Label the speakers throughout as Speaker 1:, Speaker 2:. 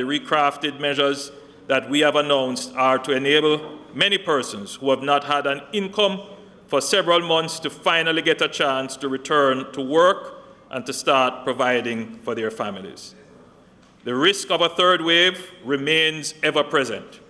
Speaker 1: the recrafted measures that we have announced are to enable many persons who have not had an income for several months to finally get a chance to return to work and to start providing for their families. The risk of a third wave remains ever present.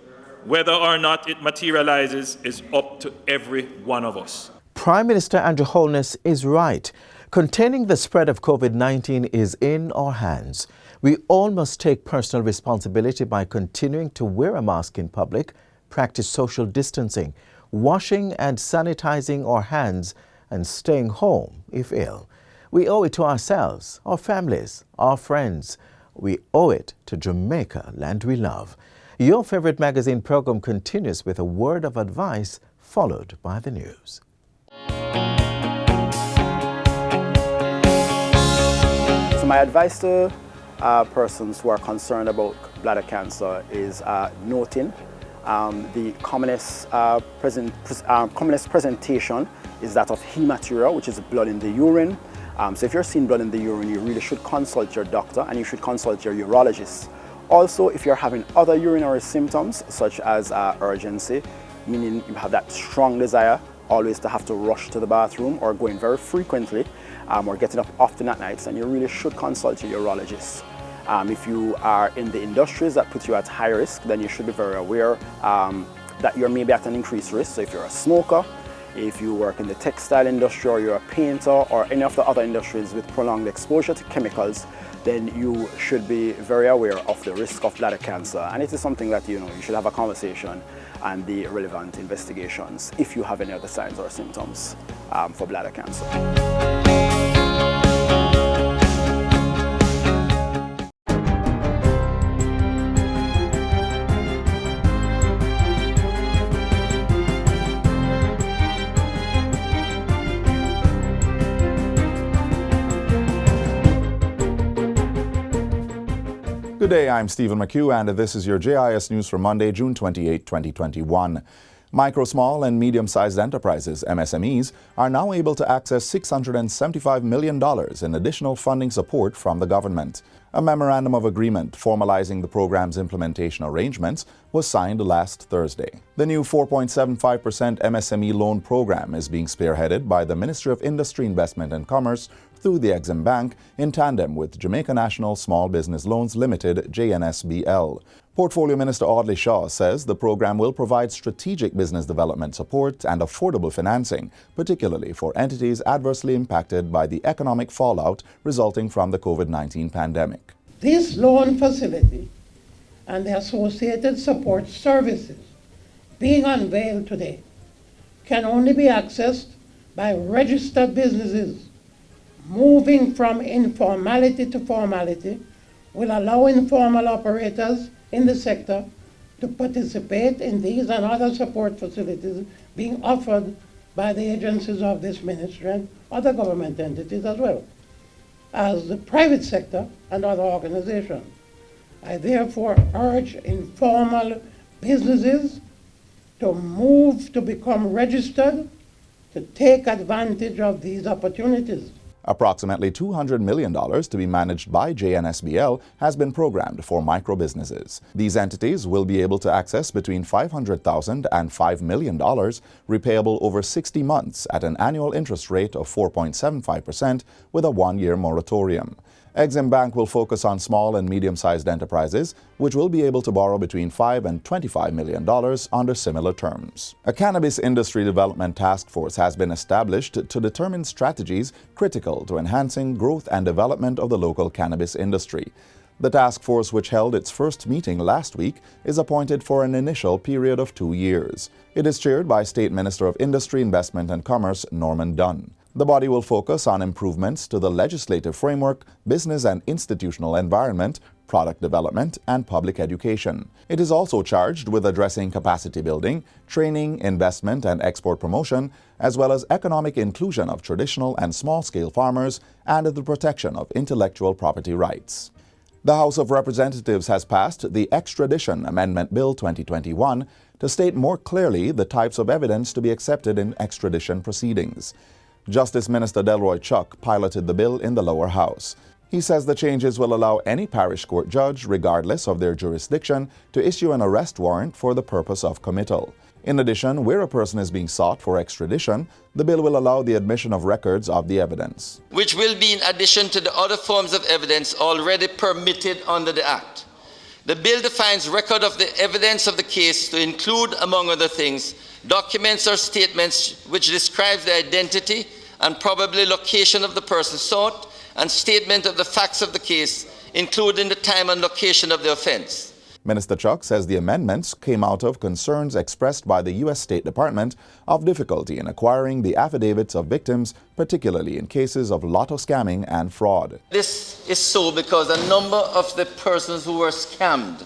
Speaker 1: Whether or not it materializes is up to every one of us.
Speaker 2: Prime Minister Andrew Holness is right. Containing the spread of COVID-19 is in our hands. We all must take personal responsibility by continuing to wear a mask in public, practice social distancing, washing and sanitizing our hands, and staying home if ill. We owe it to ourselves, our families, our friends. We owe it to Jamaica, land we love. Your favorite magazine program continues with a word of advice, followed by the news.
Speaker 3: So my advice to persons who are concerned about bladder cancer is noting the commonest presentation is that of hematuria, which is blood in the urine. So if you're seeing blood in the urine, you really should consult your doctor and you should consult your urologist. Also, if you're having other urinary symptoms, such as urgency, meaning you have that strong desire always to have to rush to the bathroom or going very frequently, or getting up often at night, then you really should consult your urologist. If you are in the industries that put you at high risk, then you should be very aware that you're maybe at an increased risk. So if you're a smoker, if you work in the textile industry, or you're a painter, or any of the other industries with prolonged exposure to chemicals, then you should be very aware of the risk of bladder cancer. And it is something that you should have a conversation and the relevant investigations if you have any other signs or symptoms for bladder cancer.
Speaker 4: Good day, I'm Stephen McHugh, and this is your JIS News for Monday, June 28, 2021. Micro, small, and medium-sized enterprises, MSMEs, are now able to access $675 million in additional funding support from the government. A memorandum of agreement formalizing the program's implementation arrangements was signed last Thursday. The new 4.75% MSME loan program is being spearheaded by the Ministry of Industry, Investment and Commerce through the Exim Bank in tandem with Jamaica National Small Business Loans Limited, JNSBL. Portfolio Minister Audley Shaw says the program will provide strategic business development support and affordable financing, particularly for entities adversely impacted by the economic fallout resulting from the COVID-19 pandemic.
Speaker 5: This loan facility and the associated support services being unveiled today can only be accessed by registered businesses. Moving from informality to formality will allow informal operators in the sector to participate in these and other support facilities being offered by the agencies of this ministry and other government entities as well as the private sector and other organizations. I therefore urge informal businesses to move to become registered to take advantage of these opportunities.
Speaker 4: Approximately $200 million to be managed by JNSBL has been programmed for micro businesses. These entities will be able to access between $500,000 and $5 million, repayable over 60 months at an annual interest rate of 4.75% with a one-year moratorium. Exim Bank will focus on small and medium-sized enterprises, which will be able to borrow between $5 and $25 million under similar terms. A cannabis industry development task force has been established to determine strategies critical to enhancing growth and development of the local cannabis industry. The task force, which held its first meeting last week, is appointed for an initial period of 2 years. It is chaired by State Minister of Industry, Investment and Commerce, Norman Dunn. The body will focus on improvements to the legislative framework, business and institutional environment, product development, and public education. It is also charged with addressing capacity building, training, investment, and export promotion, as well as economic inclusion of traditional and small-scale farmers and the protection of intellectual property rights. The House of Representatives has passed the Extradition Amendment Bill 2021 to state more clearly the types of evidence to be accepted in extradition proceedings. Justice Minister Delroy Chuck piloted the bill in the lower house. He says the changes will allow any parish court judge, regardless of their jurisdiction, to issue an arrest warrant for the purpose of committal. In addition, where a person is being sought for extradition, the bill will allow the admission of records of the evidence,
Speaker 6: which will be in addition to the other forms of evidence already permitted under the Act. The bill defines record of the evidence of the case to include, among other things, documents or statements which describe the identity and probably location of the person sought, and statement of the facts of the case, including the time and location of the offense.
Speaker 4: Minister Chuck says the amendments came out of concerns expressed by the U.S. State Department of difficulty in acquiring the affidavits of victims, particularly in cases of lotto scamming and fraud.
Speaker 6: This is so because a number of the persons who were scammed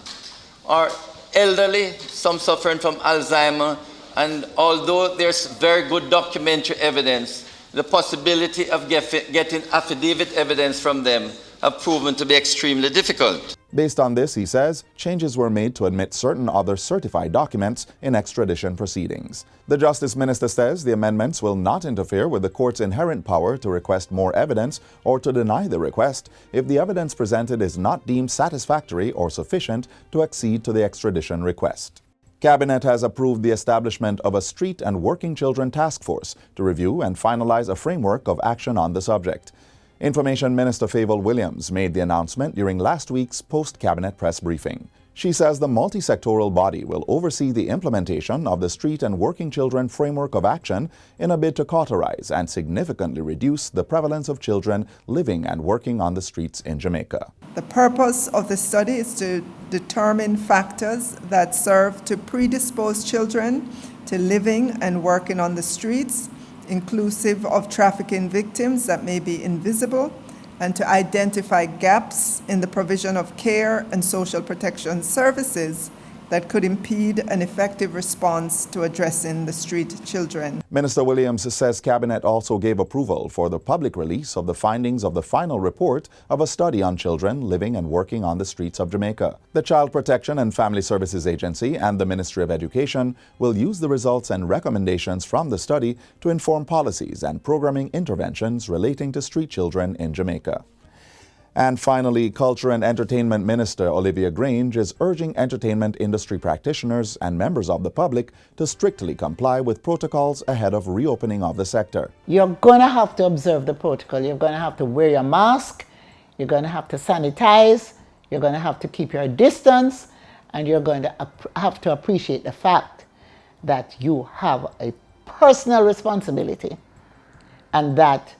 Speaker 6: are elderly, some suffering from Alzheimer, and although there's very good documentary evidence, the possibility of getting affidavit evidence from them have proven to be extremely difficult.
Speaker 4: Based on this, he says, changes were made to admit certain other certified documents in extradition proceedings. The Justice Minister says the amendments will not interfere with the court's inherent power to request more evidence or to deny the request if the evidence presented is not deemed satisfactory or sufficient to accede to the extradition request. Cabinet has approved the establishment of a Street and Working Children Task Force to review and finalize a framework of action on the subject. Information Minister Fayval Williams made the announcement during last week's post-cabinet press briefing. She says the multi-sectoral body will oversee the implementation of the Street and Working Children Framework of Action in a bid to cauterize and significantly reduce the prevalence of children living and working on the streets in Jamaica.
Speaker 7: The purpose of the study is to determine factors that serve to predispose children to living and working on the streets, inclusive of trafficking victims that may be invisible, and to identify gaps in the provision of care and social protection services that could impede an effective response to addressing the street children.
Speaker 4: Minister Williams says Cabinet also gave approval for the public release of the findings of the final report of a study on children living and working on the streets of Jamaica. The Child Protection and Family Services Agency and the Ministry of Education will use the results and recommendations from the study to inform policies and programming interventions relating to street children in Jamaica. And finally, Culture and Entertainment Minister Olivia Grange is urging entertainment industry practitioners and members of the public to strictly comply with protocols ahead of reopening of the sector.
Speaker 8: You're going to have to observe the protocol. You're going to have to wear your mask. You're going to have to sanitize. You're going to have to keep your distance. And you're going to have to appreciate the fact that you have a personal responsibility and that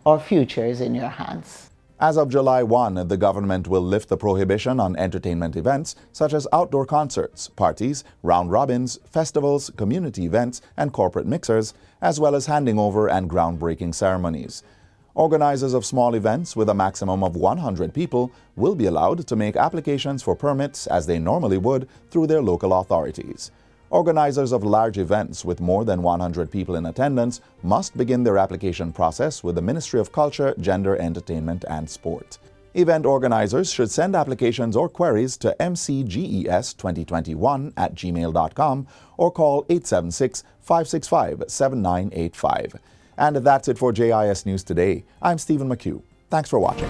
Speaker 8: our future is in your hands.
Speaker 4: As of July 1, the government will lift the prohibition on entertainment events such as outdoor concerts, parties, round robins, festivals, community events, and corporate mixers, as well as handing over and groundbreaking ceremonies. Organizers of small events with a maximum of 100 people will be allowed to make applications for permits as they normally would through their local authorities. Organizers of large events with more than 100 people in attendance must begin their application process with the Ministry of Culture, Gender, Entertainment and Sport. Event organizers should send applications or queries to mcges2021@gmail.com or call 876-565-7985. And that's it for JIS News Today. I'm Stephen McHugh. Thanks for watching.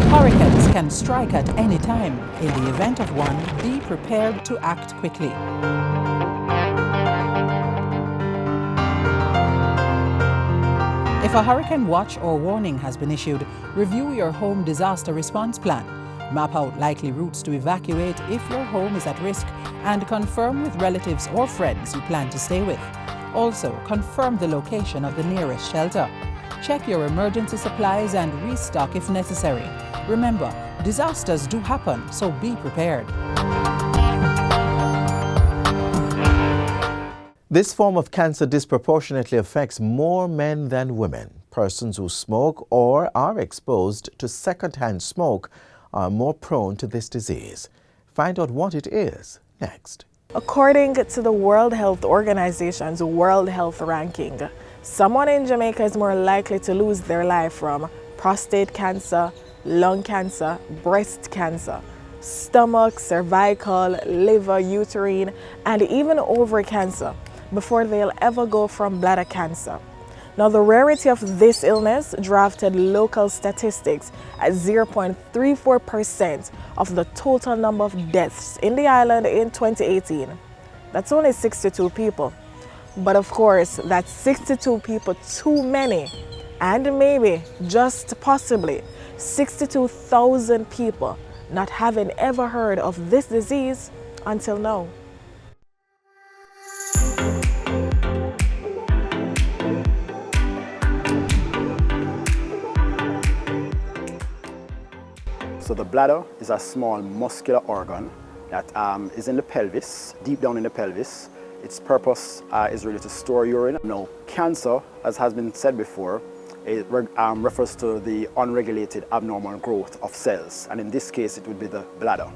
Speaker 9: Hurricanes can strike at any time. In the event of one, be prepared to act quickly. If a hurricane watch or warning has been issued, review your home disaster response plan. Map out likely routes to evacuate if your home is at risk and confirm with relatives or friends you plan to stay with. Also, confirm the location of the nearest shelter. Check your emergency supplies and restock if necessary. Remember, disasters do happen, so be prepared.
Speaker 2: This form of cancer disproportionately affects more men than women. Persons who smoke or are exposed to secondhand smoke are more prone to this disease. Find out what it is next.
Speaker 10: According to the World Health Organization's World Health Ranking, someone in Jamaica is more likely to lose their life from prostate cancer, lung cancer, breast cancer, stomach, cervical, liver, uterine, and even ovary cancer before they'll ever go from bladder cancer. Now, the rarity of this illness drafted local statistics at 0.34% of the total number of deaths in the island in 2018. That's only 62 people. But of course, that's 62 people too many. And maybe, just possibly, 62,000 people not having ever heard of this disease until now.
Speaker 3: So the bladder is a small muscular organ that is in the pelvis, deep down in the pelvis. Its purpose is really to store urine. Now, cancer, as has been said before, it refers to the unregulated abnormal growth of cells, and in this case it would be the bladder.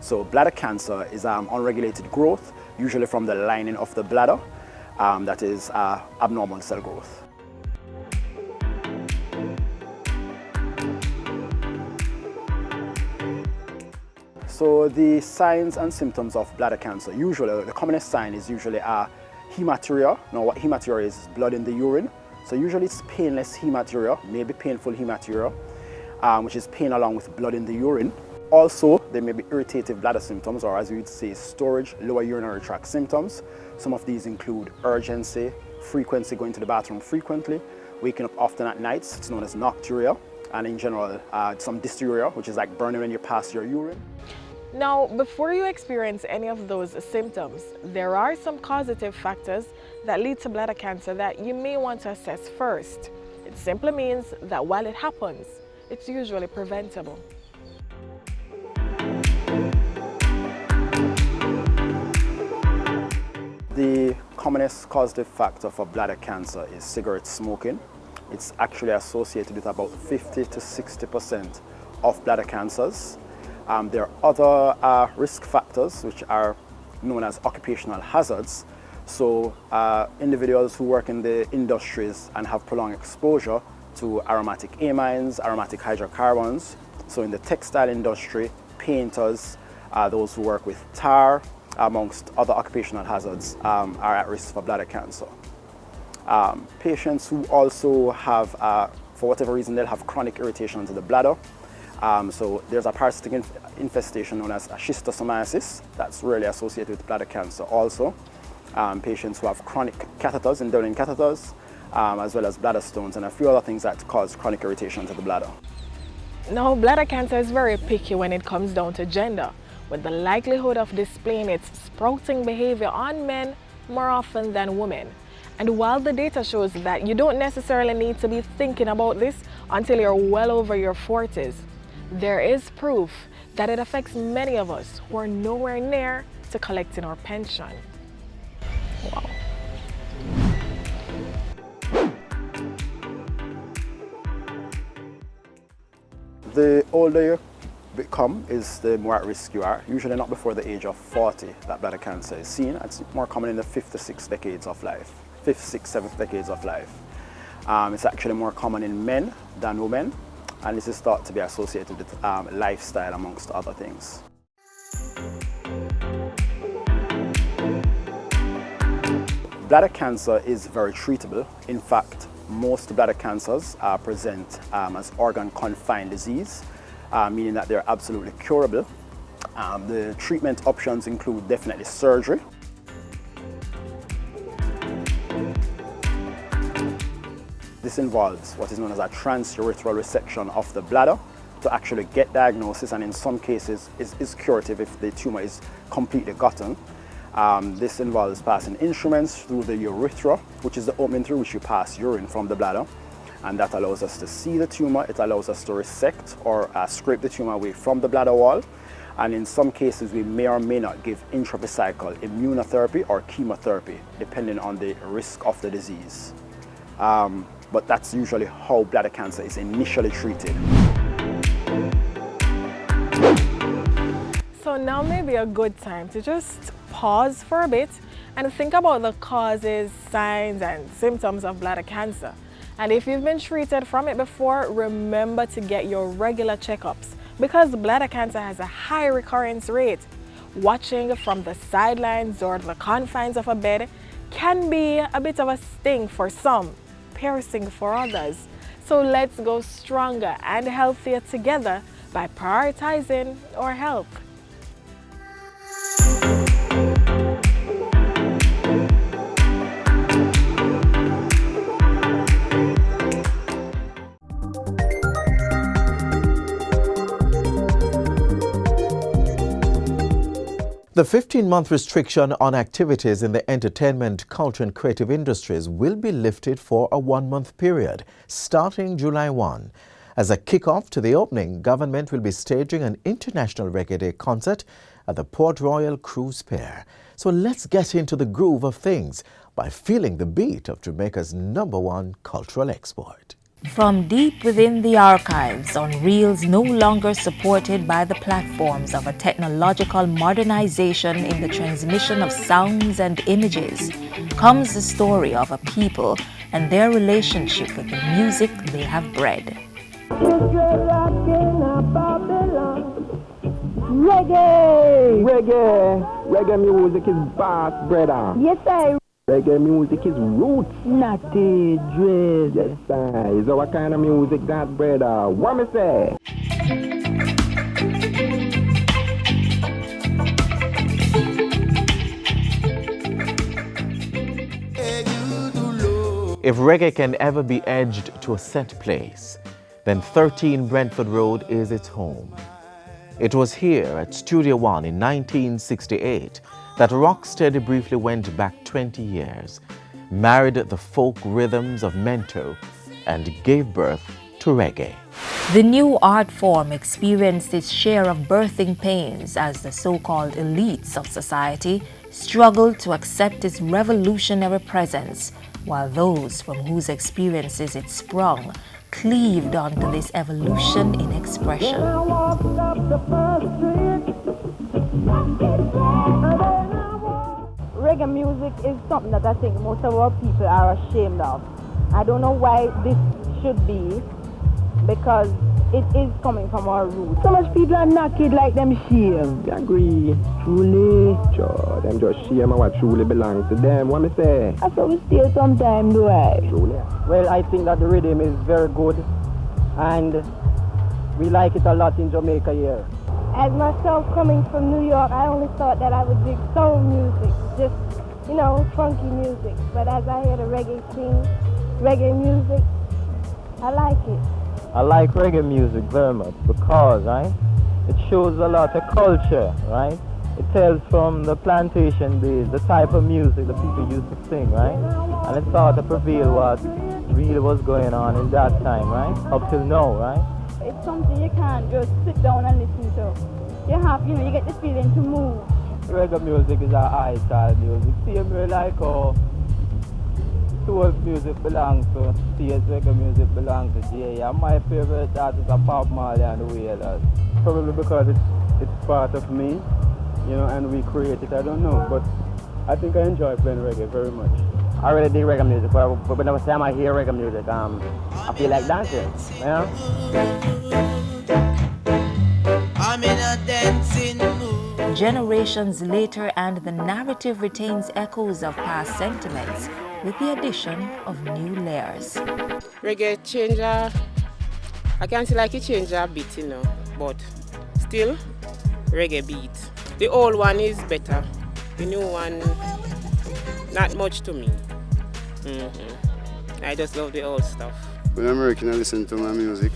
Speaker 3: So bladder cancer is unregulated growth, usually from the lining of the bladder, that is abnormal cell growth. So the signs and symptoms of bladder cancer, usually the commonest sign is usually hematuria. Now what hematuria is blood in the urine. So usually it's painless hematuria, maybe painful hematuria, which is pain along with blood in the urine. Also, there may be irritative bladder symptoms, or as we would say, storage, lower urinary tract symptoms. Some of these include urgency, frequency, going to the bathroom frequently, waking up often at nights, it's known as nocturia, and in general, some dysuria, which is like burning when you pass your urine.
Speaker 10: Now, before you experience any of those symptoms, there are some causative factors that lead to bladder cancer that you may want to assess first. It simply means that while it happens, it's usually preventable.
Speaker 3: The commonest causative factor for bladder cancer is cigarette smoking. It's actually associated with about 50 to 60% of bladder cancers. There are other risk factors which are known as occupational hazards. So individuals who work in the industries and have prolonged exposure to aromatic amines, aromatic hydrocarbons. So in the textile industry, painters, those who work with tar, amongst other occupational hazards, are at risk for bladder cancer. Patients who also have, for whatever reason, they'll have chronic irritation to the bladder. So there's a parasitic infestation known as schistosomiasis that's rarely associated with bladder cancer also. Patients who have chronic catheters, indwelling catheters, as well as bladder stones and a few other things that cause chronic irritation to the bladder.
Speaker 10: Now, bladder cancer is very picky when it comes down to gender, with the likelihood of displaying its sprouting behavior on men more often than women. And while the data shows that you don't necessarily need to be thinking about this until you're well over your 40s, there is proof that it affects many of us who are nowhere near to collecting our pension. Wow.
Speaker 3: The older you become is the more at risk you are. Usually not before the age of 40 that bladder cancer is seen. It's more common in the 5th to 6th decades of life. 5th, 6th, 7th decades of life. It's actually more common in men than women, and this is thought to be associated with lifestyle amongst other things. Bladder cancer is very treatable. In fact, most bladder cancers present as organ-confined disease, meaning that they're absolutely curable. The treatment options include definitely surgery. This involves what is known as a transurethral resection of the bladder to actually get diagnosis, and in some cases is curative if the tumor is completely gotten. This involves passing instruments through the urethra, which is the opening through which you pass urine from the bladder, and that allows us to see the tumor. It allows us to resect or scrape the tumor away from the bladder wall, and in some cases we may or may not give intravesical immunotherapy or chemotherapy depending on the risk of the disease. But that's usually how bladder cancer is initially treated.
Speaker 10: So now may be a good time to just pause for a bit and think about the causes, signs, and symptoms of bladder cancer. And if you've been treated from it before, remember to get your regular checkups because bladder cancer has a high recurrence rate. Watching from the sidelines or the confines of a bed can be a bit of a sting for some, piercing for others. So let's go stronger and healthier together by prioritizing our health.
Speaker 2: The 15-month restriction on activities in the entertainment, culture and creative industries will be lifted for a 1-month period, starting July 1. As a kick-off to the opening, government will be staging an international reggae day concert at the Port Royal Cruise Pier. So let's get into the groove of things by feeling the beat of Jamaica's #1 cultural export.
Speaker 11: From deep within the archives, on reels no longer supported by the platforms of a technological modernization in the transmission of sounds and images, comes the story of a people and their relationship with the music they have bred.
Speaker 12: Reggae! Reggae! Reggae music is bass, brother. Yes, sir. Reggae music is roots. Not the dread. Yes, sir. Is our kind of music that, brother? What me say?
Speaker 2: If reggae can ever be edged to a set place, then 13 Brentford Road is its home. It was here at Studio One in 1968 that Rocksteady briefly went back 20 years, married the folk rhythms of Mento, and gave birth to reggae.
Speaker 11: The new art form experienced its share of birthing pains as the so-called elites of society struggled to accept its revolutionary presence, while those from whose experiences it sprung cleaved onto this evolution in expression.
Speaker 13: Reggae music is something that I think most of our people are ashamed of. I don't know why this should be, because it is coming from our roots. So much people are naked like them shame.
Speaker 12: I agree. Truly. Sure, them just shame of what truly belongs to them. What me say?
Speaker 13: That's how we steal sometimes, do I?
Speaker 12: Truly.
Speaker 14: Well, I think that the rhythm is very good, and we like it a lot in Jamaica here.
Speaker 13: As myself coming from New York, I only thought that I would dig soul music, just, you know, funky music. But as I hear the reggae scene, reggae music, I like it.
Speaker 14: I like reggae music very much because, right, it shows a lot of culture, right? It tells from the plantation days, the type of music the people used to sing, right? And it sort of reveal what really was going on in that time, right? Up till now, right?
Speaker 13: It's something you can't just sit down and listen to. You have, you get the feeling to move.
Speaker 14: Reggae music is our high-style music. Same way like how soul music belongs to CS, reggae music belongs to J. And my favorite artist are Bob Marley and the Wailers.
Speaker 12: Probably because it's part of me, and we create it, I don't know. But I think I enjoy playing reggae very much.
Speaker 14: I really dig reggae music, but whenever time I hear reggae music, I feel like dancing, you know?
Speaker 11: I'm in a dancing mood. Generations later, and the narrative retains echoes of past sentiments with the addition of new layers.
Speaker 15: Reggae change, I can't say like it changed a bit, but still reggae beat. The old one is better, the new one not much to me. I just love the old stuff.
Speaker 16: When I'm working, I listen to my music,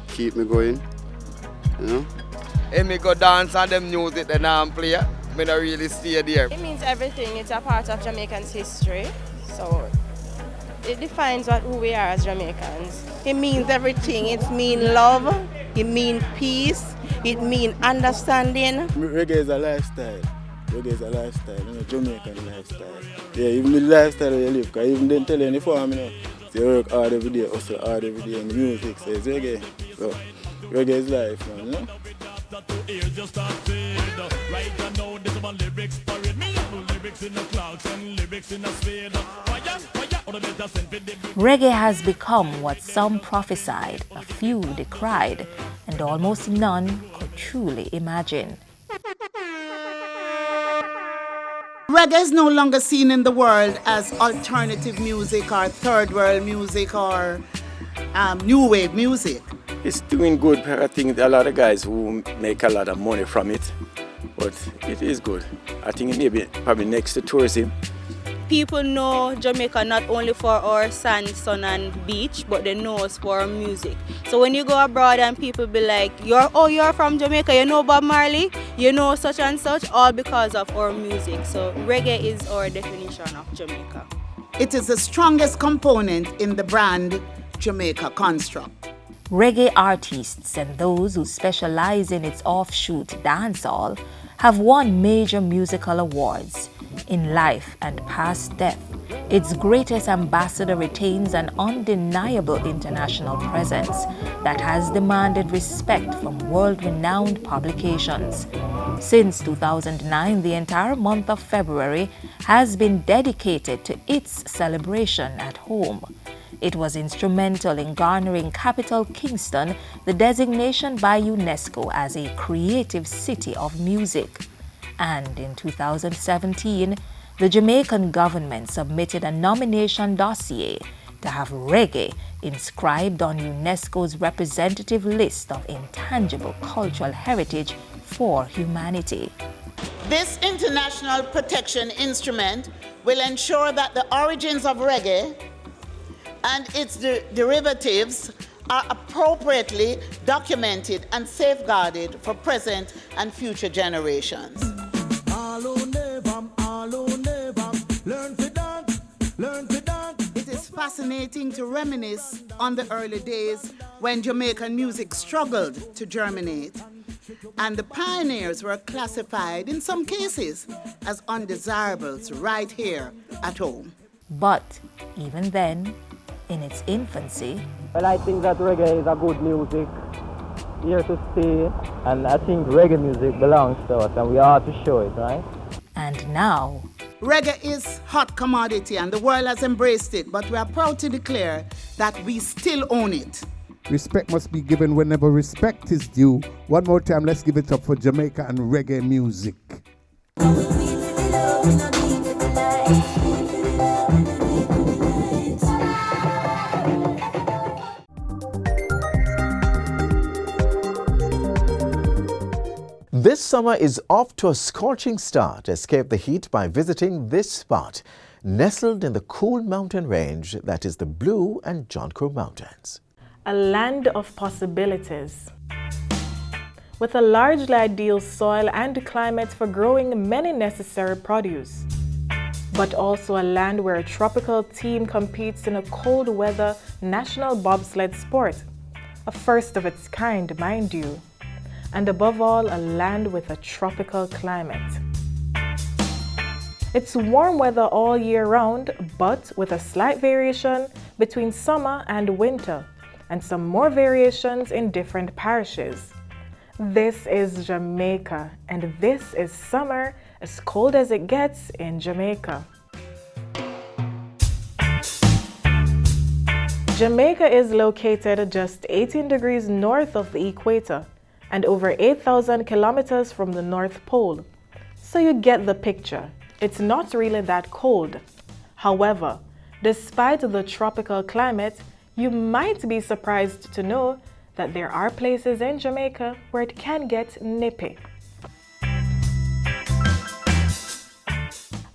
Speaker 16: keep me going,
Speaker 17: If me go dance on them music that I'm play, me not really stay there.
Speaker 18: It means everything. It's a part of Jamaican's history, so it defines who we are as Jamaicans.
Speaker 19: It means everything. It means love, it means peace, it means understanding.
Speaker 20: Reggae is a lifestyle. Reggae is a lifestyle, Jamaican lifestyle. Yeah, even the lifestyle you live, because even they tell you in the farm, you work hard every day, hustle hard every day, and the music says reggae. So, reggae is life, man,
Speaker 21: Just start right now, this is my lyrics for it.
Speaker 11: Reggae has become what some prophesied, a few decried, and almost none could truly imagine.
Speaker 21: Reggae is no longer seen in the world as alternative music or third world music or new wave music.
Speaker 20: It's doing good. I think a lot of guys who make a lot of money from it, but it is good. I think it may be probably next to tourism.
Speaker 13: People know Jamaica not only for our sand, sun and beach, but they know us for our music. So when you go abroad and people be like, you're from Jamaica, you know Bob Marley, you know such and such, all because of our music. So reggae is our definition of Jamaica.
Speaker 21: It is the strongest component in the brand Jamaica construct.
Speaker 11: Reggae artists and those who specialize in its offshoot dancehall have won major musical awards. In life and past death, its greatest ambassador retains an undeniable international presence that has demanded respect from world-renowned publications. Since 2009, the entire month of February has been dedicated to its celebration at home. It was instrumental in garnering capital Kingston the designation by UNESCO as a creative city of music. And in 2017, the Jamaican government submitted a nomination dossier to have reggae inscribed on UNESCO's representative list of intangible cultural heritage for humanity.
Speaker 21: This international protection instrument will ensure that the origins of reggae and its derivatives are appropriately documented and safeguarded for present and future generations. It is fascinating to reminisce on the early days when Jamaican music struggled to germinate, and the pioneers were classified in some cases as undesirables right here at home.
Speaker 11: But even then, in its infancy,
Speaker 14: well, I think that reggae is a good music, here to stay, and I think reggae music belongs to us and we ought to show it, right?
Speaker 11: And now,
Speaker 21: reggae is hot commodity and the world has embraced it, but we are proud to declare that we still own it.
Speaker 22: Respect must be given whenever respect is due. One more time, let's give it up for Jamaica and reggae music.
Speaker 2: This summer is off to a scorching start. Escape the heat by visiting this spot, nestled in the cool mountain range that is the Blue and John Crow Mountains.
Speaker 10: A land of possibilities. With a largely ideal soil and climate for growing many necessary produce. But also a land where a tropical team competes in a cold weather national bobsled sport. A first of its kind, mind you. And above all, a land with a tropical climate. It's warm weather all year round, but with a slight variation between summer and winter, and some more variations in different parishes. This is Jamaica, and this is summer as cold as it gets in Jamaica. Jamaica is located just 18 degrees north of the equator, and over 8,000 kilometers from the North Pole. So you get the picture. It's not really that cold. However, despite the tropical climate, you might be surprised to know that there are places in Jamaica where it can get nippy.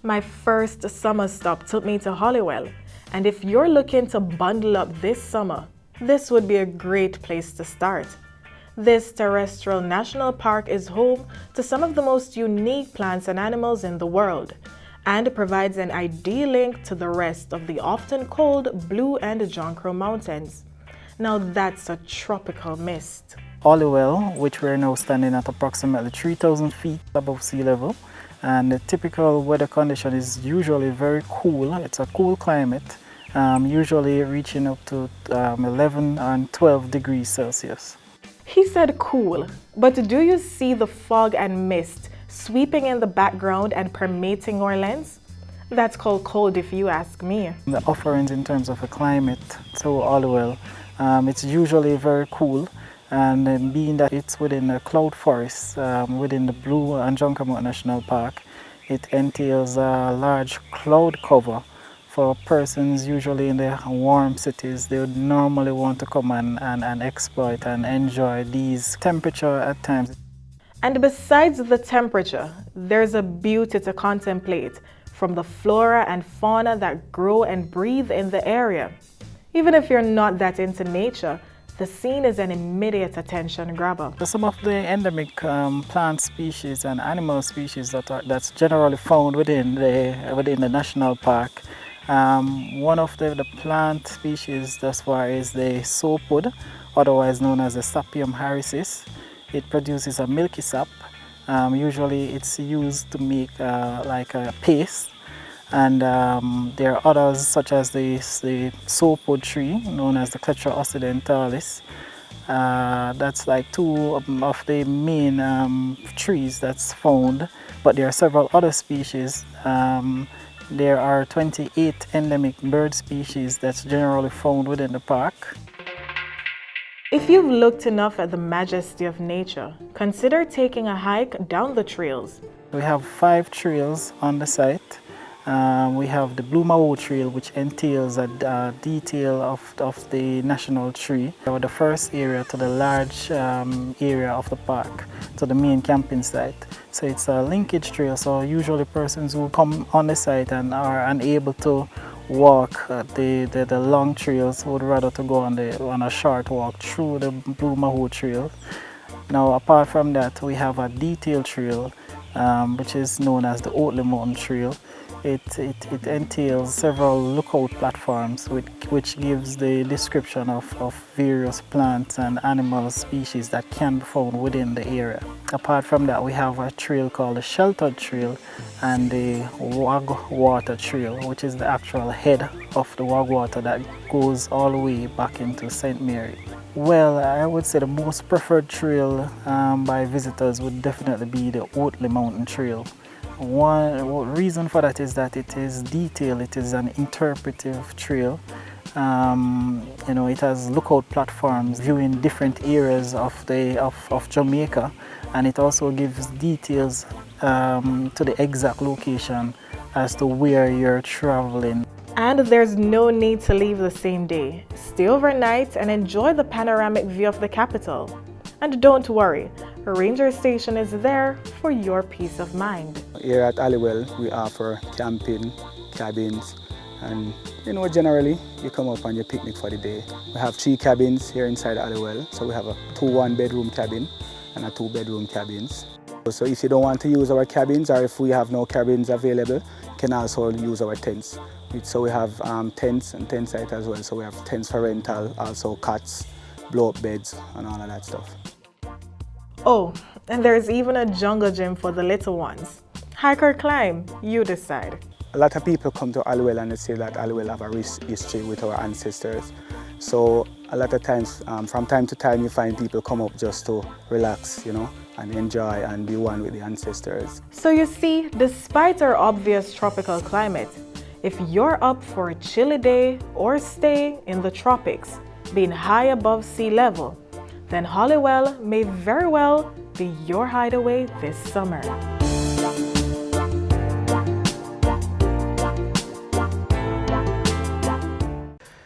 Speaker 10: My first summer stop took me to Holywell, and if you're looking to bundle up this summer, this would be a great place to start. This terrestrial national park is home to some of the most unique plants and animals in the world and provides an ideal link to the rest of the often cold Blue and John Crow Mountains. Now that's a tropical mist.
Speaker 23: Holywell, which we're now standing at approximately 3,000 feet above sea level, and the typical weather condition is usually very cool. It's a cool climate, usually reaching up to 11 and 12 degrees Celsius.
Speaker 10: He said cool, but do you see the fog and mist sweeping in the background and permeating our lens? That's called cold if you ask me.
Speaker 23: The offerings in terms of the climate to Holywell, it's usually very cool, and being that it's within a cloud forest, within the Blue and Junkermount National Park, it entails a large cloud cover. For persons usually in the warm cities, they would normally want to come and exploit and enjoy these temperature at times.
Speaker 10: And besides the temperature, there's a beauty to contemplate from the flora and fauna that grow and breathe in the area. Even if you're not that into nature, the scene is an immediate attention grabber.
Speaker 23: Some of the endemic plant species and animal species that's generally found within the national park. One of the plant species thus far is the soapwood, otherwise known as the Sapium harrisis. It produces a milky sap. Usually it's used to make like a paste, and there are others such as the soapwood tree known as the Clechra occidentalis. That's like two of the main trees that's found, but there are several other species. There are 28 endemic bird species that's generally found within the park.
Speaker 10: If you've looked enough at the majesty of nature, consider taking a hike down the trails.
Speaker 23: We have 5 trails on the site. We have the Blue Maho Trail, which entails a detail of the national tree. The first area to the large area of the park, to the main camping site. So it's a linkage trail, so usually persons who come on the site and are unable to walk the long trails would rather to go on a short walk through the Blue Maho Trail. Now apart from that, we have a detail trail which is known as the Oatley Mountain Trail. It entails several lookout platforms which gives the description of various plants and animal species that can be found within the area. Apart from that, we have a trail called the Sheltered Trail and the Wagwater Trail, which is the actual head of the Wagwater that goes all the way back into St. Mary. Well, I would say the most preferred trail by visitors would definitely be the Oatley Mountain Trail. One reason for that is that it is detailed, it is an interpretive trail. It has lookout platforms viewing different areas of Jamaica, and it also gives details to the exact location as to where you're traveling.
Speaker 10: And there's no need to leave the same day. Stay overnight and enjoy the panoramic view of the capital. And don't worry, a ranger station is there for your peace of mind.
Speaker 1: Here at Holywell, we offer camping, cabins, and generally you come up on your picnic for the day. We have 3 cabins here inside Holywell, so we have a 2 1-bedroom cabin and a 2-bedroom cabins. So if you don't want to use our cabins, or if we have no cabins available, you can also use our tents. So we have tents and tent site as well, so we have tents for rental, also cots, blow-up beds, and all of that stuff.
Speaker 10: Oh, and there's even a jungle gym for the little ones. Hike or climb, you decide.
Speaker 1: A lot of people come to Holywell and they say that Holywell have a rich history with our ancestors. So a lot of times, from time to time, you find people come up just to relax, and enjoy and be one with the ancestors.
Speaker 10: So you see, despite our obvious tropical climate, if you're up for a chilly day or stay in the tropics, being high above sea level, then Holywell may very well be your hideaway this summer.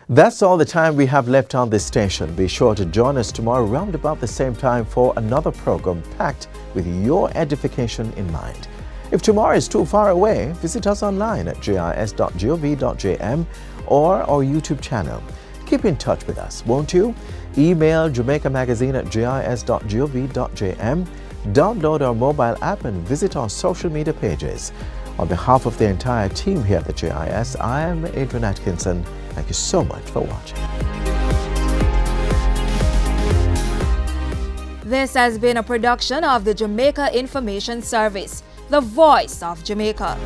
Speaker 2: That's all the time we have left on this station. Be sure to join us tomorrow round about the same time for another program packed with your edification in mind. If tomorrow is too far away, visit us online at jis.gov.jm or our YouTube channel. Keep in touch with us, won't you? Email Jamaica Magazine at jis.gov.jm, download our mobile app and visit our social media pages. On behalf of the entire team here at the JIS, I am Adrian Atkinson. Thank you so much for watching.
Speaker 11: This has been a production of the Jamaica Information Service, the voice of Jamaica.